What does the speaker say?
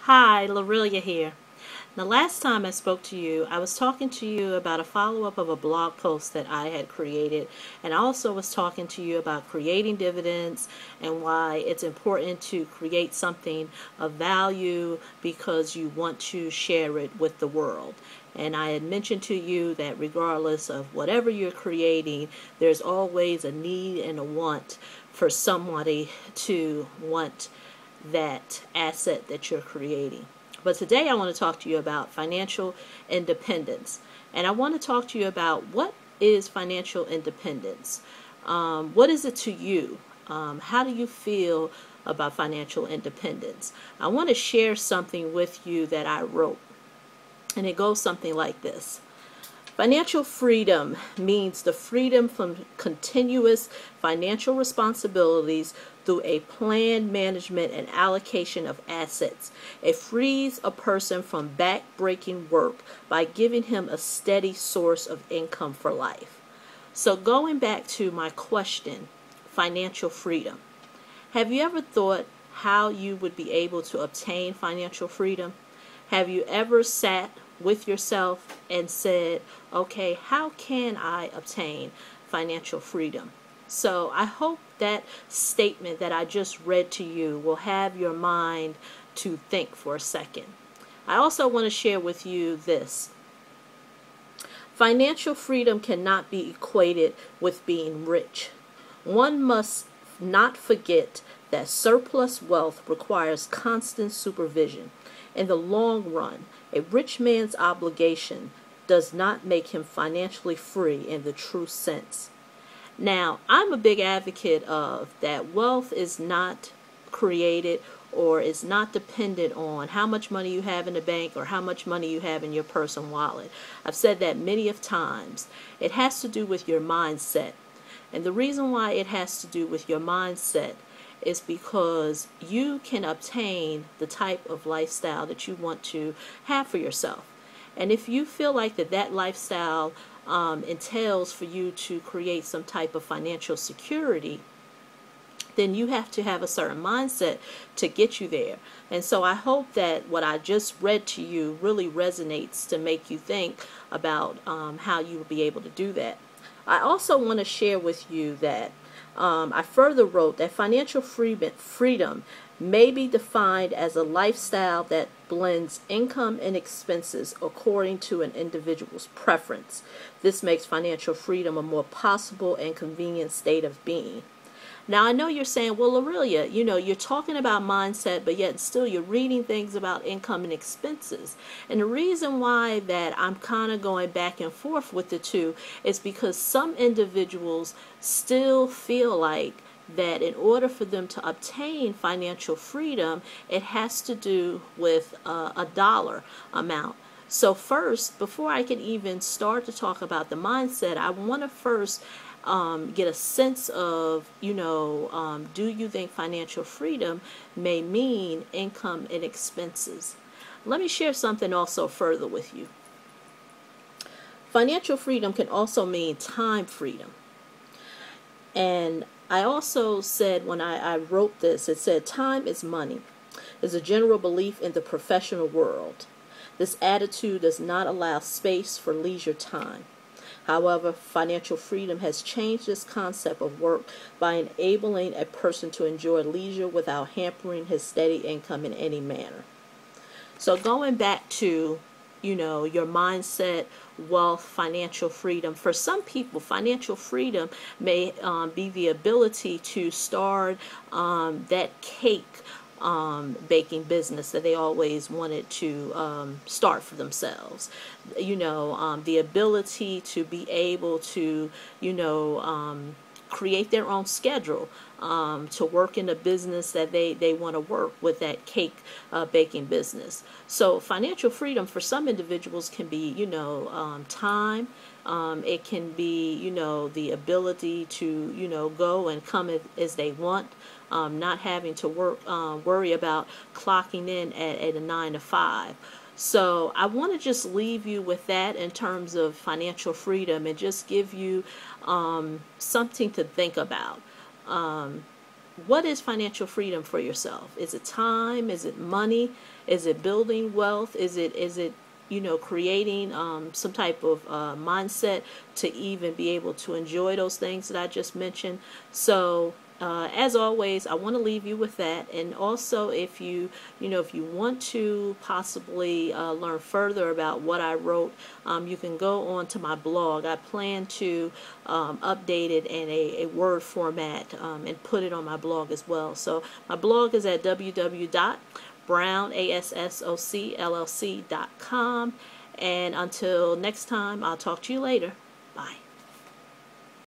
Hi, Lorelia here. The last time I spoke to you, I was talking to you about a follow-up of a blog post that I had created, and I also was talking to you about creating dividends and why it's important to create something of value because you want to share it with the world. And I had mentioned to you that regardless of whatever you're creating, there's always a need and a want for somebody to want that asset that you're creating. But today I want to talk to you about financial independence. And I want to talk to you about what is financial independence. What is it to you? How do you feel about financial independence? I want to share something with you that I wrote. And it goes something like this. Financial freedom means the freedom from continuous financial responsibilities through a planned management and allocation of assets. It frees a person from back-breaking work by giving him a steady source of income for life. So going back to my question, financial freedom. Have you ever thought how you would be able to obtain financial freedom? Have you ever sat with yourself and said, okay, how can I obtain financial freedom? So I hope that statement that I just read to you will have your mind to think for a second. I also want to share with you this. Financial freedom cannot be equated with being rich. One must not forget that surplus wealth requires constant supervision. In the long run, a rich man's obligation does not make him financially free in the true sense. Now, I'm a big advocate of that wealth is not created or is not dependent on how much money you have in the bank or how much money you have in your purse and wallet. I've said that many of times. It has to do with your mindset. And the reason why it has to do with your mindset is because you can obtain the type of lifestyle that you want to have for yourself. And if you feel like that lifestyle entails for you to create some type of financial security, then you have to have a certain mindset to get you there. And so I hope that what I just read to you really resonates to make you think about how you will be able to do that. I also want to share with you that I further wrote that financial freedom may be defined as a lifestyle that blends income and expenses according to an individual's preference. This makes financial freedom a more possible and convenient state of being. Now, I know you're saying, well, Aurelia, you're talking about mindset, but yet still you're reading things about income and expenses. And the reason why that I'm kind of going back and forth with the two is because some individuals still feel like that in order for them to obtain financial freedom, it has to do with a dollar amount. So first, before I can even start to talk about the mindset, I want to first get a sense of, do you think financial freedom may mean income and expenses? Let me share something also further with you. Financial freedom can also mean time freedom. And I also said when I wrote this, it said time is money is a general belief in the professional world. This attitude does not allow space for leisure time. However, financial freedom has changed this concept of work by enabling a person to enjoy leisure without hampering his steady income in any manner. So going back to, your mindset, wealth, financial freedom. For some people, financial freedom may be the ability to start that cake baking business that they always wanted to start for themselves. The ability to be able to, create their own schedule to work in a business that they want to work with, that cake baking business. So financial freedom for some individuals can be, time. It can be, the ability to, go and come as they want. Not having to worry about clocking in at a 9 to 5. So I want to just leave you with that in terms of financial freedom and just give you something to think about. what is financial freedom for yourself? Is it time? Is it money? Is it building wealth? Is it creating some type of mindset to even be able to enjoy those things that I just mentioned? So as always, I want to leave you with that. And also, if you want to possibly learn further about what I wrote, you can go on to my blog. I plan to update it in a Word format and put it on my blog as well. So my blog is at www.brown.com. And until next time, I'll talk to you later. Bye.